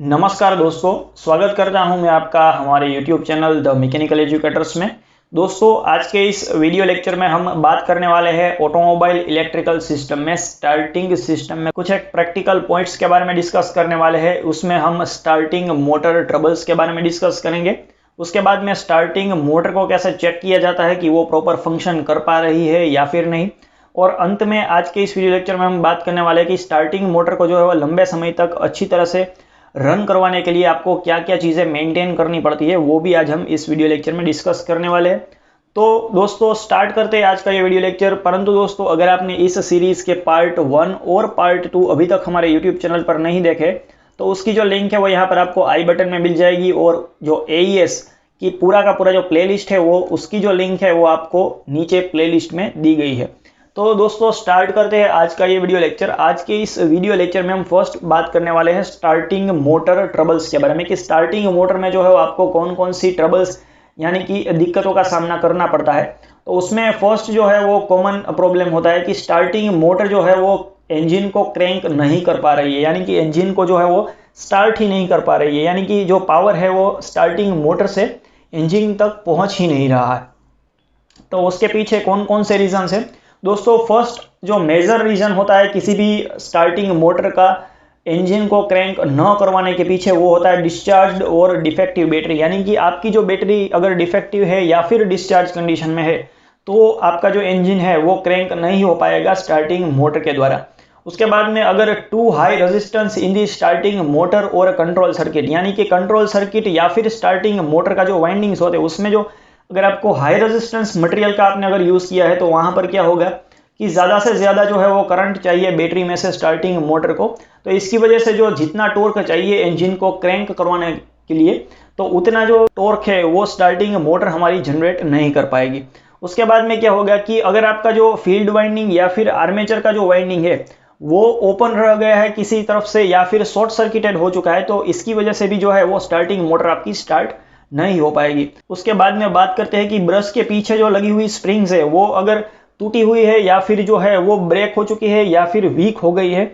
नमस्कार दोस्तों, स्वागत करता हूं मैं आपका हमारे YouTube channel the mechanical educators में। दोस्तों, आज के इस वीडियो लेक्चर में हम बात करने वाले हैं ऑटोमोबाइल इलेक्ट्रिकल सिस्टम में स्टार्टिंग सिस्टम में कुछ एक प्रैक्टिकल पॉइंट्स के बारे में डिस्कस करने वाले हैं। उसमें हम स्टार्टिंग मोटर ट्रबल्स के बारे में डिस्कस करेंगे। उसके बाद में स्टार्टिंग मोटर को कैसे चेक किया जाता है कि वो प्रॉपर फंक्शन कर पा रही है या फिर नहीं। और अंत में आज के इस वीडियो लेक्चर में हम बात करने वाले हैं कि स्टार्टिंग मोटर को जो है वो लंबे समय तक अच्छी तरह से रन करवाने के लिए आपको क्या क्या चीज़ें मेंटेन करनी पड़ती है, वो भी आज हम इस वीडियो लेक्चर में डिस्कस करने वाले हैं। तो दोस्तों, स्टार्ट करते हैं आज का ये वीडियो लेक्चर। परंतु दोस्तों, अगर आपने इस सीरीज के पार्ट 1 और पार्ट 2 अभी तक हमारे यूट्यूब चैनल पर नहीं देखे तो उसकी जो लिंक है वो यहाँ पर आपको आई बटन में मिल जाएगी। और जो AES की पूरा का पूरा जो प्लेलिस्ट है वो उसकी जो लिंक है वो आपको नीचे प्लेलिस्ट में दी गई है। तो दोस्तों, स्टार्ट करते हैं आज का ये वीडियो लेक्चर। आज के इस वीडियो लेक्चर में हम फर्स्ट बात करने वाले हैं स्टार्टिंग मोटर ट्रबल्स के बारे में कि स्टार्टिंग मोटर में जो है आपको कौन कौन सी ट्रबल्स यानी कि दिक्कतों का सामना करना पड़ता है। तो उसमें फर्स्ट जो है वो कॉमन प्रॉब्लम होता है कि स्टार्टिंग मोटर जो है वो इंजन को क्रैंक नहीं कर पा रही है, यानी कि इंजन को जो है वो स्टार्ट ही नहीं कर पा रही है, यानी कि जो पावर है वो स्टार्टिंग मोटर से इंजन तक पहुंच ही नहीं रहा है। तो उसके पीछे कौन कौन से रीजन है दोस्तों? फर्स्ट जो मेजर रीजन होता है किसी भी स्टार्टिंग मोटर का इंजन को क्रैंक न करवाने के पीछे, वो होता है डिस्चार्ज और डिफेक्टिव बैटरी। यानी कि आपकी जो बैटरी अगर डिफेक्टिव है या फिर डिस्चार्ज कंडीशन में है तो आपका जो इंजन है वो क्रैंक नहीं हो पाएगा स्टार्टिंग मोटर के द्वारा। उसके बाद में अगर too high resistance in the starting motor और कंट्रोल सर्किट, यानी कि कंट्रोल सर्किट या फिर स्टार्टिंग मोटर का जो वाइंडिंग्स होते हैं उसमें जो अगर आपको हाई रेजिस्टेंस मटेरियल का आपने अगर यूज किया है तो वहां पर क्या होगा कि ज्यादा से ज्यादा जो है वो करंट चाहिए बैटरी में से स्टार्टिंग मोटर को। तो इसकी वजह से जो जितना टॉर्क चाहिए इंजन को क्रैंक करवाने के लिए तो उतना जो टॉर्क है वो स्टार्टिंग मोटर हमारी जनरेट नहीं कर पाएगी। उसके बाद में क्या होगा कि अगर आपका जो फील्ड वाइंडिंग या फिर आर्मेचर का जो वाइंडिंग है वो ओपन रह गया है किसी तरफ से या फिर शॉर्ट सर्किटेड हो चुका है तो इसकी वजह से भी जो है वो स्टार्टिंग मोटर आपकी स्टार्ट नहीं हो पाएगी। उसके बाद में बात करते हैं कि ब्रश के पीछे जो लगी हुई स्प्रिंग्स है वो अगर टूटी हुई है या फिर जो है वो ब्रेक हो चुकी है या फिर वीक हो गई है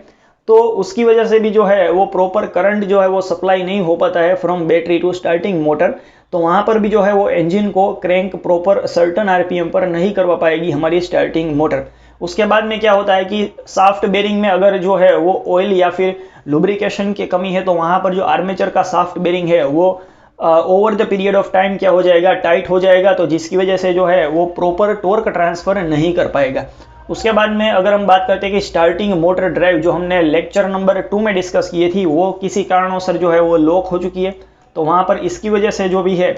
तो उसकी वजह से भी जो है वो प्रॉपर करंट जो है वो सप्लाई नहीं हो पाता है from battery to starting motor. तो वहां पर भी जो है वो इंजन को क्रैंक प्रॉपर सर्टन RPM पर नहीं करवा पाएगी हमारी स्टार्टिंग मोटर। उसके बाद में क्या होता है कि साफ्ट बेरिंग में अगर जो है वो ऑयल या फिर लुब्रिकेशन की कमी है तो वहां पर जो आर्मेचर का साफ्ट बेरिंग है वो over the period of time क्या हो जाएगा, टाइट हो जाएगा। तो जिसकी वजह से जो है वो प्रॉपर टॉर्क ट्रांसफर नहीं कर पाएगा। उसके बाद में अगर हम बात करते हैं कि स्टार्टिंग मोटर ड्राइव जो हमने लेक्चर नंबर 2 में डिस्कस की थी वो किसी कारणों जो है वो लॉक हो चुकी है तो वहां पर इसकी वजह से जो भी है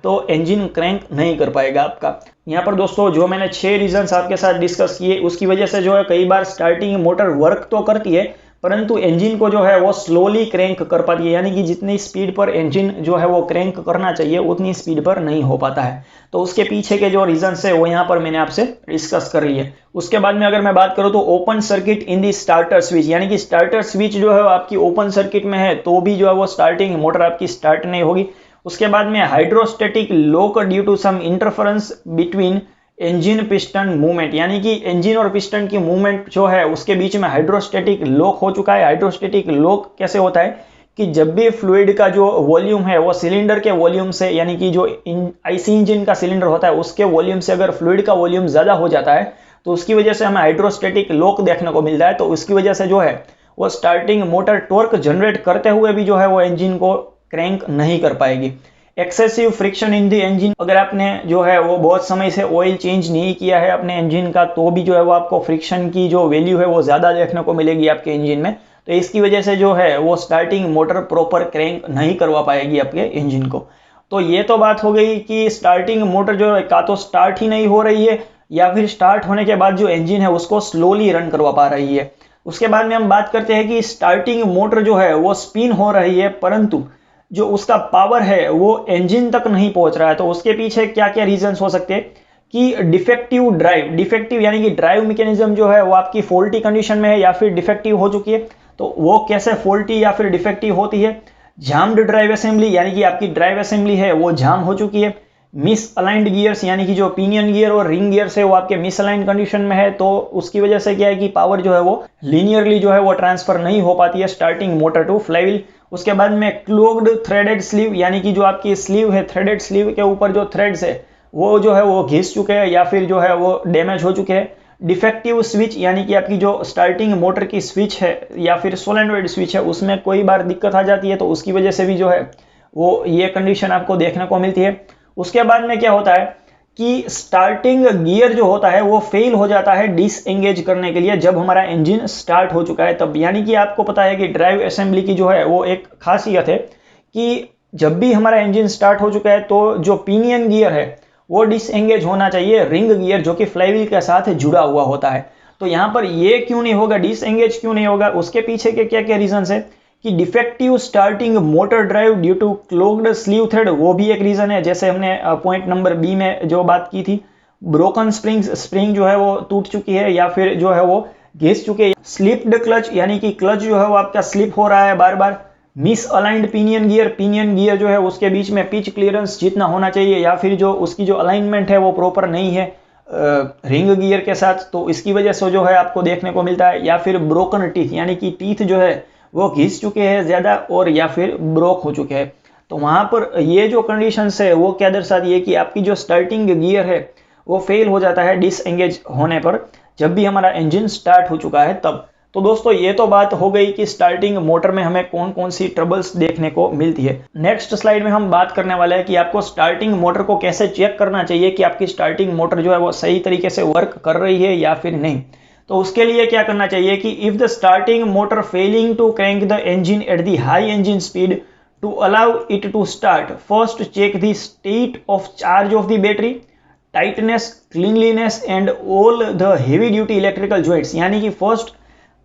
तो इंजन क्रैंक नहीं कर पाएगा आपका। यहाँ पर दोस्तों जो मैंने 6 रीजंस आपके साथ डिस्कस किए उसकी वजह से जो है कई बार स्टार्टिंग मोटर वर्क तो करती है परंतु इंजन को जो है वो स्लोली क्रैंक कर पाती है, यानी कि जितनी स्पीड पर इंजन जो है वो क्रैंक करना चाहिए उतनी स्पीड पर नहीं हो पाता है। तो उसके पीछे के जो रीजंस है वो यहाँ पर मैंने आपसे डिस्कस कर लिए। उसके बाद में अगर मैं बात करूँ तो open circuit in the starter switch, यानी कि स्टार्टर स्विच जो है आपकी ओपन सर्किट में है तो भी जो है वो स्टार्टिंग मोटर आपकी स्टार्ट नहीं होगी। उसके बाद में hydrostatic lock due to some interference between engine piston movement, यानी कि इंजन और पिस्टन की मूवमेंट जो है उसके बीच में हाइड्रोस्टेटिक लॉक हो चुका है। हाइड्रोस्टेटिक लॉक कैसे होता है कि जब भी फ्लूइड का जो वॉल्यूम है वो सिलेंडर के वॉल्यूम से, यानी कि जो IC इंजन का सिलेंडर होता है उसके वॉल्यूम से अगर फ्लूइड का वॉल्यूम ज्यादा हो जाता है तो उसकी वजह से हमें हाइड्रोस्टेटिक लॉक देखने को मिलता है। तो उसकी वजह से जो है वो स्टार्टिंग मोटर टॉर्क जनरेट करते हुए भी जो है वो इंजन को क्रैंक नहीं कर पाएगी। Excessive friction in the engine, अगर आपने जो है वो बहुत समय से ऑयल चेंज नहीं किया है अपने इंजन का तो भी जो है वो आपको फ्रिक्शन की जो वैल्यू है वो ज्यादा देखने को मिलेगी आपके इंजन में। तो इसकी वजह से जो है वो स्टार्टिंग मोटर प्रॉपर क्रैंक नहीं करवा पाएगी आपके इंजन को। तो ये तो बात हो गई कि स्टार्टिंग मोटर जो है का तो स्टार्ट ही नहीं हो रही है या फिर स्टार्ट होने के बाद जो इंजन है उसको स्लोली रन करवा पा रही है। उसके बाद में हम बात करते हैं कि स्टार्टिंग मोटर जो है वो स्पिन हो रही है परंतु जो उसका पावर है वो इंजन तक नहीं पहुंच रहा है। तो उसके पीछे क्या क्या रीजंस हो सकते हैं कि डिफेक्टिव ड्राइव, डिफेक्टिव यानी कि ड्राइव मैकेनिज्म जो है वो आपकी फॉल्टी कंडीशन में है या फिर डिफेक्टिव हो चुकी है। तो वो कैसे फॉल्टी या फिर डिफेक्टिव होती है? जाम्ड ड्राइव असेंबली, यानी कि आपकी ड्राइव असेंबली है वो जाम हो चुकी है। मिस अलाइंड गियर्स, यानी कि जो पिनियन गियर और रिंग गियर्स है वो आपके मिस अलाइंड कंडीशन में है तो उसकी वजह से क्या है कि पावर जो है वो लीनियरली जो है वो ट्रांसफर नहीं हो पाती है स्टार्टिंग मोटर टू फ्लाईव्हील। उसके बाद में क्लोग्ड थ्रेडेड स्लीव, यानी कि जो आपकी स्लीव है, थ्रेडेड स्लीव के ऊपर जो थ्रेड्स है वो जो है वो घिस चुके हैं या फिर जो है वो डैमेज हो चुके हैं। डिफेक्टिव स्विच, यानी कि आपकी जो स्टार्टिंग मोटर की स्विच है या फिर सोलेनॉइड स्विच है उसमें कोई बार दिक्कत आ जाती है, तो उसकी वजह से भी जो है वो ये कंडीशन आपको देखने को मिलती है। उसके बाद में क्या होता है कि स्टार्टिंग गियर जो होता है वो फेल हो जाता है डिसएंगेज करने के लिए जब हमारा इंजन स्टार्ट हो चुका है तब। यानी कि आपको पता है कि ड्राइव असेंबली की जो है वो एक खासियत है कि जब भी हमारा इंजन स्टार्ट हो चुका है तो जो पिनियन गियर है वो डिसएंगेज होना चाहिए रिंग गियर जो कि फ्लाईव्हील के साथ जुड़ा हुआ होता है। तो यहाँ पर ये क्यों नहीं होगा, डिसएंगेज क्यों नहीं होगा, उसके पीछे के क्या क्या रीजंस है कि defective starting motor drive due to clogged sleeve thread, वो भी एक रीजन है। जैसे हमने पॉइंट नंबर बी में जो बात की थी, ब्रोकन स्प्रिंग जो है वो टूट चुकी है या फिर जो है वो घिस चुके हैं। स्लिप्ड क्लच, यानी कि क्लच जो है वो आपका स्लिप हो रहा है बार बार। मिस अलाइंड पिनियन गियर जो है उसके बीच में पिच क्लियरेंस जितना होना चाहिए या फिर जो उसकी जो अलाइनमेंट है वो प्रॉपर नहीं है रिंग गियर के साथ, तो इसकी वजह से जो है आपको देखने को मिलता है। या फिर ब्रोकन टीथ, यानी कि टीथ जो है वो घिस चुके हैं ज़्यादा और या फिर ब्रोक हो चुके हैं। तो वहाँ पर ये जो कंडीशंस है वो क्या दर्शाती है कि आपकी जो स्टार्टिंग गियर है वो फेल हो जाता है डिसएंगेज होने पर जब भी हमारा इंजन स्टार्ट हो चुका है तब। तो दोस्तों ये तो बात हो गई कि स्टार्टिंग मोटर में हमें कौन कौन सी ट्रबल्स देखने को मिलती है। नेक्स्ट स्लाइड में हम बात करने वाले हैं कि आपको स्टार्टिंग मोटर को कैसे चेक करना चाहिए कि आपकी स्टार्टिंग मोटर जो है वो सही तरीके से वर्क कर रही है या फिर नहीं। तो उसके लिए क्या करना चाहिए कि if the starting motor failing to crank the engine at the high engine speed to allow it to start, first check the state of charge of the battery, tightness, cleanliness and all the heavy duty electrical joints. यानी कि first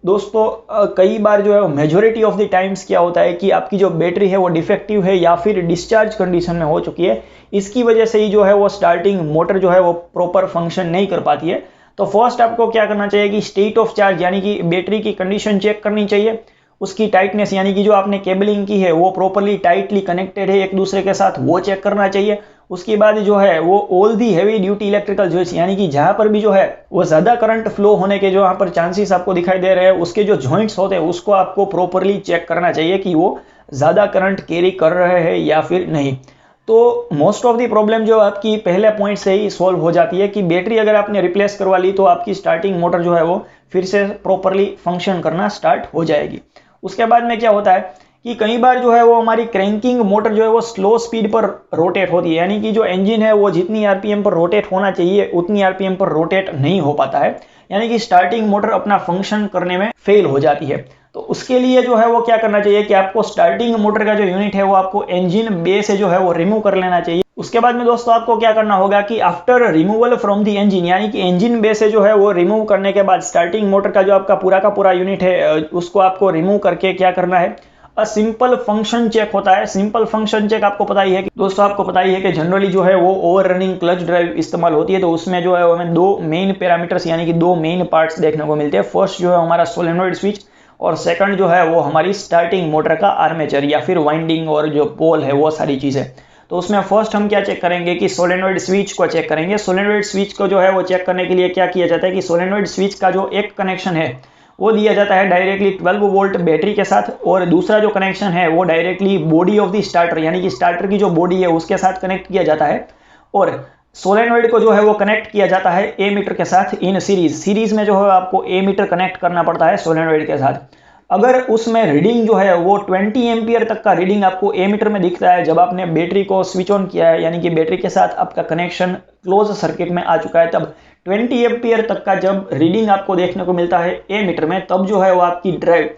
दोस्तों कई बार जो है majority of the times क्या होता है कि आपकी जो बैटरी है वो डिफेक्टिव है या फिर डिस्चार्ज कंडीशन में हो चुकी है, इसकी वजह से ही जो है वो स्टार्टिंग मोटर जो है वो प्रॉपर फंक्शन नहीं कर पाती है। तो फर्स्ट आपको क्या करना चाहिए कि स्टेट ऑफ चार्ज, यानी कि बैटरी की कंडीशन चेक करनी चाहिए। उसकी टाइटनेस, यानी कि जो आपने केबलिंग की है वो प्रॉपरली टाइटली कनेक्टेड है एक दूसरे के साथ, वो चेक करना चाहिए। उसके बाद जो है वो all the heavy duty electrical joints, यानी कि जहां पर भी जो है वो ज्यादा करंट फ्लो होने के जो यहाँ पर चांसेस आपको दिखाई दे रहे हैं उसके जो जॉइंट्स होते हैं उसको आपको प्रॉपरली चेक करना चाहिए कि वो ज्यादा करंट कैरी कर रहे हैं या फिर नहीं। तो मोस्ट ऑफ दी प्रॉब्लम जो आपकी पहले पॉइंट से ही सॉल्व हो जाती है कि बैटरी अगर आपने रिप्लेस करवा ली तो आपकी स्टार्टिंग मोटर जो है वो फिर से प्रॉपरली फंक्शन करना स्टार्ट हो जाएगी। उसके बाद में क्या होता है कि कई बार जो है वो हमारी क्रैंकिंग मोटर जो है वो स्लो स्पीड पर रोटेट होती है, यानी कि जो इंजन है वो जितनी आरपीएम पर रोटेट होना चाहिए उतनी आरपीएम पर रोटेट नहीं हो पाता है, यानी कि स्टार्टिंग मोटर अपना फंक्शन करने में फेल हो जाती है। तो उसके लिए जो है वो क्या करना चाहिए कि आपको स्टार्टिंग मोटर का जो यूनिट है वो आपको इंजन बे से जो है वो रिमूव कर लेना चाहिए। उसके बाद में दोस्तों आपको क्या करना होगा कि after removal from the engine, यानी कि इंजन बे से जो है वो रिमूव करने के बाद स्टार्टिंग मोटर का जो आपका पूरा यूनिट है उसको आपको रिमूव करके क्या करना है, सिंपल फंक्शन चेक होता है। सिंपल फंक्शन चेक आपको पता ही है कि दोस्तों आपको पता ही है कि जनरली जो है वो ओवर रनिंग क्लच ड्राइव इस्तेमाल होती है, तो उसमें जो है हमें दो मेन पैरामीटर्स यानी कि दो मेन पार्ट्स देखने को मिलते हैं। फर्स्ट जो है हमारा सोलेनॉइड स्विच और सेकंड जो है वो हमारी स्टार्टिंग मोटर का आर्मेचर या फिर वाइंडिंग और जो पोल है वो सारी चीजें। तो उसमें फर्स्ट हम क्या चेक करेंगे कि सोलेनॉइड स्विच को चेक करेंगे। सोलेनॉइड स्विच को जो है वो चेक करने के लिए क्या किया जाता है कि सोलेनॉइड स्विच का जो एक कनेक्शन है वो दिया जाता है डायरेक्टली 12 वोल्ट बैटरी के साथ और दूसरा जो कनेक्शन है वो directly body of the starter यानी कि स्टार्टर की जो बॉडी है उसके साथ कनेक्ट किया जाता है और सोलेनॉइड को जो है वो कनेक्ट किया जाता है एमीटर के साथ इन सीरीज में जो है आपको एमीटर कनेक्ट करना पड़ता है सोलेनॉइड के साथ। अगर उसमें रीडिंग जो है वो 20 एम्पियर तक का रीडिंग आपको एमीटर में दिखता है जब आपने बैटरी को स्विच ऑन किया है, यानी कि बैटरी के साथ आपका कनेक्शन क्लोज सर्किट में आ चुका है, तब 20 एम्पियर तक का जब रीडिंग आपको देखने को मिलता है एमीटर में, तब जो है वो आपकी ड्राइव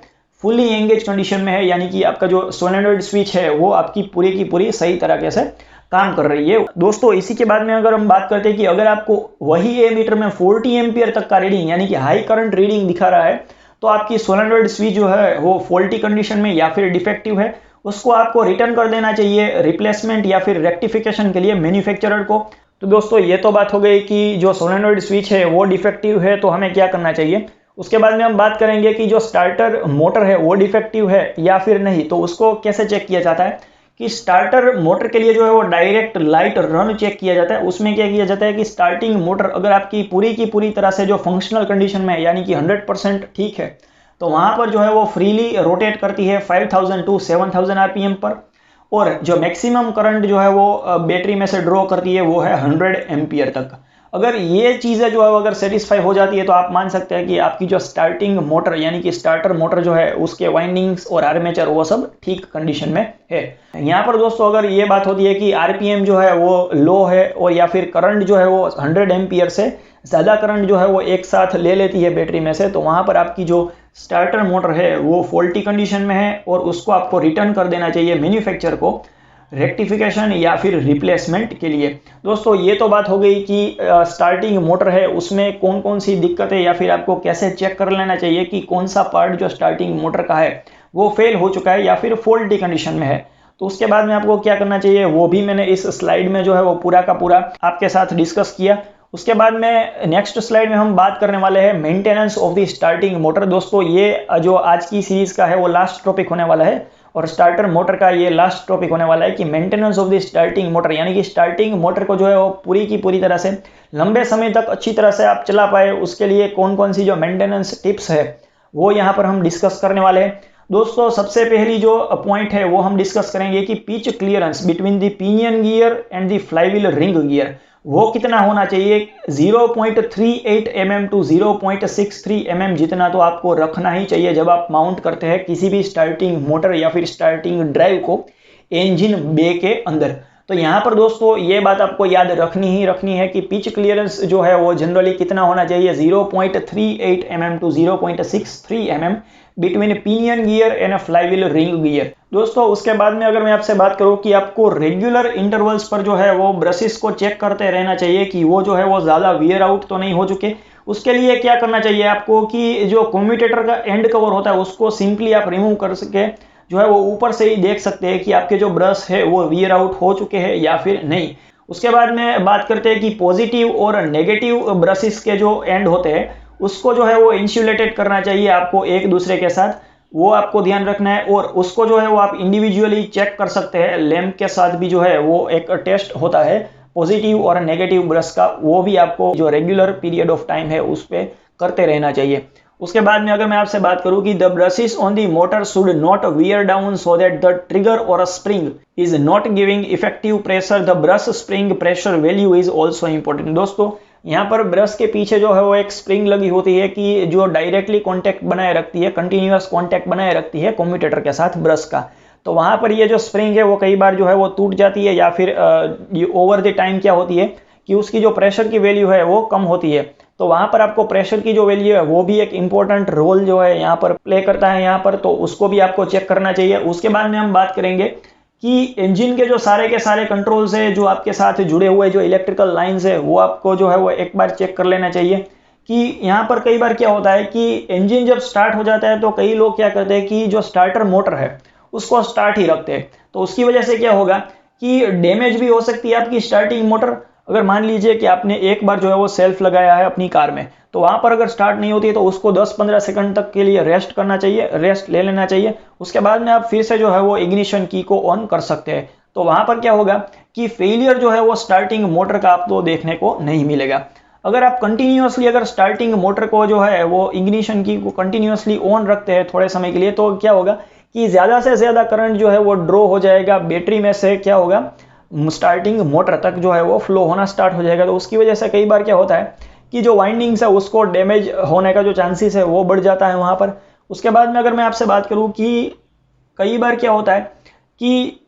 फुली एंगेज कंडीशन में है, यानी कि आपका जो सोलेनॉइड स्विच है वो आपकी पूरी की पूरी सही तरीके से काम कर रही है। दोस्तों इसी के बाद में अगर हम बात करते हैं कि अगर आपको वही एमीटर में 40 एम्पियर तक का रीडिंग यानी कि हाई करंट रीडिंग दिखा रहा है तो आपकी सोलेनॉइड स्विच जो है वो फॉल्टी कंडीशन में या फिर डिफेक्टिव है, उसको आपको रिटर्न कर देना चाहिए रिप्लेसमेंट या फिर रेक्टिफिकेशन के लिए मैन्युफैक्चरर को। तो दोस्तों ये तो बात हो गई कि जो सोलेनॉइड स्विच है वो डिफेक्टिव है तो हमें क्या करना चाहिए। उसके बाद में हम बात करेंगे कि जो स्टार्टर मोटर है वो डिफेक्टिव है या फिर नहीं, तो उसको कैसे चेक किया जाता है कि स्टार्टर मोटर के लिए जो है वो डायरेक्ट लाइट रन चेक किया जाता है। उसमें क्या किया जाता है कि स्टार्टिंग मोटर अगर आपकी पूरी की पूरी तरह से जो फंक्शनल कंडीशन में है यानी कि 100% ठीक है, तो वहाँ पर जो है वो फ्रीली रोटेट करती है 5000 टू 7000 आरपीएम पर, और जो मैक्सिमम करंट जो है वो बैटरी में से ड्रॉ करती है वो है 100 एम्पियर तक। अगर ये चीज़ें जो है अगर सेटिस्फाई हो जाती है तो आप मान सकते हैं कि आपकी जो स्टार्टिंग मोटर यानी कि स्टार्टर मोटर जो है उसके वाइंडिंग्स और आर्मेचर वो सब ठीक कंडीशन में है। यहाँ पर दोस्तों अगर ये बात होती है कि आरपीएम जो है वो लो है और या फिर करंट जो है वो 100 एम्पियर से ज़्यादा करंट जो है वो एक साथ ले लेती है बैटरी में से, तो वहाँ पर आपकी जो स्टार्टर मोटर है वो फॉल्टी कंडीशन में है और उसको आपको रिटर्न कर देना चाहिए मैन्युफैक्चर को रेक्टिफिकेशन या फिर रिप्लेसमेंट के लिए। दोस्तों ये तो बात हो गई कि स्टार्टिंग मोटर है उसमें कौन कौन सी दिक्कत है या फिर आपको कैसे चेक कर लेना चाहिए कि कौन सा पार्ट जो स्टार्टिंग मोटर का है वो फेल हो चुका है या फिर फॉल्टी कंडीशन में है। तो उसके बाद में आपको क्या करना चाहिए वो भी मैंने इस स्लाइड में जो है वो पूरा का पूरा आपके साथ डिस्कस किया। उसके बाद में नेक्स्ट स्लाइड में हम बात करने वाले हैं maintenance of the starting motor. दोस्तों ये जो आज की सीरीज का है वो लास्ट टॉपिक होने वाला है और स्टार्टर मोटर का ये लास्ट टॉपिक होने वाला है कि maintenance of the starting motor, यानी कि स्टार्टिंग मोटर को जो है वो पूरी की पूरी तरह से लंबे समय तक अच्छी तरह से आप चला पाए उसके लिए कौन कौन सी जो मेंटेनेंस टिप्स है वो यहाँ पर हम डिस्कस करने वाले हैं। दोस्तों सबसे पहली जो पॉइंट है वो हम डिस्कस करेंगे कि pitch clearance between the pinion gear and the flywheel ring gear वो कितना होना चाहिए। 0.38 mm टू 0.63 mm जितना तो आपको रखना ही चाहिए जब आप माउंट करते हैं किसी भी स्टार्टिंग मोटर या फिर स्टार्टिंग ड्राइव को इंजन बे के अंदर। तो यहाँ पर दोस्तों ये बात आपको याद रखनी है कि पिच क्लियरेंस जो है वो जनरली कितना होना चाहिए 0.38 mm to 0.63 mm between pinion gear and flywheel ring gear. दोस्तों उसके बाद में अगर मैं आपसे बात करूं कि आपको रेगुलर इंटरवल्स पर जो है वो ब्रशेस को चेक करते रहना चाहिए कि वो जो है वो ज़्यादा वियर आउट तो नहीं हो चुके। उसके लिए क्या करना चाहिए आपको कि जो कम्यूटेटर का एंड कवर होता है उसको सिंपली आप रिमूव कर सके जो है वो ऊपर से ही देख सकते हैं कि आपके जो ब्रश है वो वियर आउट हो चुके हैं या फिर नहीं। उसके बाद में बात करते हैं कि पॉजिटिव और नेगेटिव ब्रशेस के जो एंड होते हैं उसको जो है वो इंसुलेटेड करना चाहिए आपको एक दूसरे के साथ, वो आपको ध्यान रखना है। और उसको जो है वो आप इंडिविजुअली चेक कर सकते हैं, लैंप के साथ भी जो है वो एक टेस्ट होता है पॉजिटिव और नेगेटिव ब्रश का, वो भी आपको जो रेगुलर पीरियड ऑफ टाइम है उस पर करते रहना चाहिए। उसके बाद में अगर मैं आपसे बात करूं कि the brushes on the motor should not wear down so that the trigger और a spring is not giving effective pressure, the brush spring pressure value is also important. दोस्तों यहाँ पर ब्रश के पीछे जो है वो एक स्प्रिंग लगी होती है कि जो डायरेक्टली कांटेक्ट बनाए रखती है, कंटिन्यूअस कांटेक्ट बनाए रखती है कम्यूटेटर के साथ ब्रश का। तो वहाँ पर ये जो स्प्रिंग है वो कई बार जो है वो टूट जाती है या फिर ओवर द टाइम क्या होती है कि उसकी जो प्रेशर की वैल्यू है वो कम होती है। तो वहाँ पर आपको प्रेशर की जो वैल्यू है वो भी एक इंपॉर्टेंट रोल जो है यहाँ पर प्ले करता है यहाँ पर, तो उसको भी आपको चेक करना चाहिए। उसके बाद में हम बात करेंगे कि इंजन के जो सारे के सारे कंट्रोल्स है जो आपके साथ जुड़े हुए जो इलेक्ट्रिकल लाइंस है वो आपको जो है वो एक बार चेक कर लेना चाहिए कि यहाँ पर कई बार क्या होता है कि इंजन जब स्टार्ट हो जाता है तो कई लोग क्या करते हैं कि जो स्टार्टर मोटर है उसको स्टार्ट ही रखते हैं। तो उसकी वजह से क्या होगा कि डैमेज भी हो सकती है आपकी स्टार्टिंग मोटर। अगर मान लीजिए कि आपने एक बार जो है वो सेल्फ लगाया है अपनी कार में, तो वहां पर अगर स्टार्ट नहीं होती है तो उसको 10-15 सेकंड तक के लिए रेस्ट करना चाहिए, रेस्ट ले लेना चाहिए। उसके बाद में आप फिर से जो है वो इग्निशन की को ऑन कर सकते हैं। तो वहां पर क्या होगा कि फेलियर जो है वो स्टार्टिंग मोटर का आपको देखने को नहीं मिलेगा। अगर आप कंटिन्यूअसली अगर स्टार्टिंग मोटर को जो है वो इग्निशन की को कंटिन्यूअसली ऑन रखते हैं थोड़े समय के लिए, तो क्या होगा कि ज़्यादा से ज़्यादा करंट जो है वो ड्रॉ हो जाएगा बैटरी में से, क्या होगा स्टार्टिंग मोटर तक जो है वो फ्लो होना स्टार्ट हो जाएगा। तो उसकी वजह से कई बार क्या होता है कि जो वाइंडिंग्स है उसको डैमेज होने का जो चांसेस है वो बढ़ जाता है वहाँ पर। उसके बाद में अगर मैं आपसे बात करूँ कि कई बार क्या होता है कि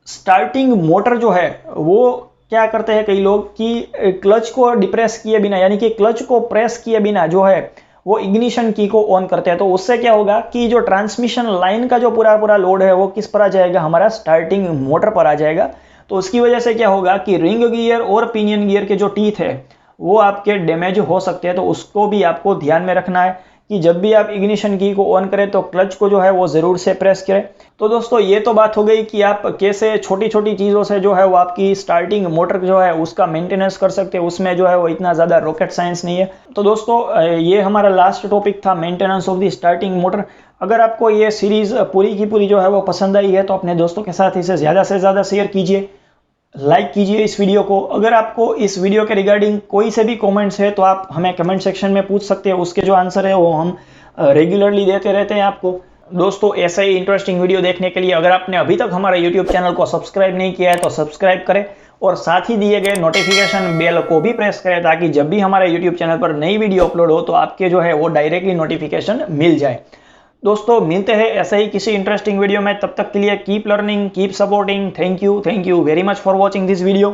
स्टार्टिंग मोटर जो है वो क्या करते हैं कई लोग कि क्लच को डिप्रेस किए बिना यानी कि क्लच को प्रेस किए बिना जो है वो इग्निशन की को ऑन करते हैं। तो उससे क्या होगा कि जो ट्रांसमिशन लाइन का जो पूरा लोड है वो किस पर आ जाएगा, हमारा स्टार्टिंग मोटर पर आ जाएगा। तो उसकी वजह से क्या होगा कि रिंग गियर और पिनियन गियर के जो टीथ है वो आपके डैमेज हो सकते हैं। तो उसको भी आपको ध्यान में रखना है कि जब भी आप इग्निशन की को ऑन करें तो क्लच को जो है वो ज़रूर से प्रेस करें। तो दोस्तों ये तो बात हो गई कि आप कैसे छोटी छोटी चीज़ों से जो है वो आपकी स्टार्टिंग मोटर जो है उसका मेंटेनेंस कर सकते हैं, उसमें जो है वो इतना ज़्यादा रॉकेट साइंस नहीं है। तो दोस्तों ये हमारा लास्ट टॉपिक था maintenance of the starting motor. अगर आपको ये सीरीज़ पूरी की पूरी जो है वो पसंद आई है तो अपने दोस्तों के साथ इसे ज़्यादा से ज़्यादा शेयर कीजिए, लाइक कीजिए इस वीडियो को। अगर आपको इस वीडियो के रिगार्डिंग कोई से भी कमेंट्स है तो आप हमें कमेंट सेक्शन में पूछ सकते हैं, उसके जो आंसर है वो हम रेगुलरली देते रहते हैं आपको। दोस्तों ऐसा ही इंटरेस्टिंग वीडियो देखने के लिए अगर आपने अभी तक हमारे यूट्यूब चैनल को सब्सक्राइब नहीं किया है तो सब्सक्राइब करें और साथ ही दिए गए नोटिफिकेशन बेल को भी प्रेस करें ताकि जब भी हमारे यूट्यूब चैनल पर नई वीडियो अपलोड हो तो आपके जो है वो डायरेक्टली नोटिफिकेशन मिल जाए। दोस्तों मिलते हैं ऐसे ही किसी इंटरेस्टिंग वीडियो में, तब तक के लिए keep learning, keep supporting. Thank you very much for watching this video.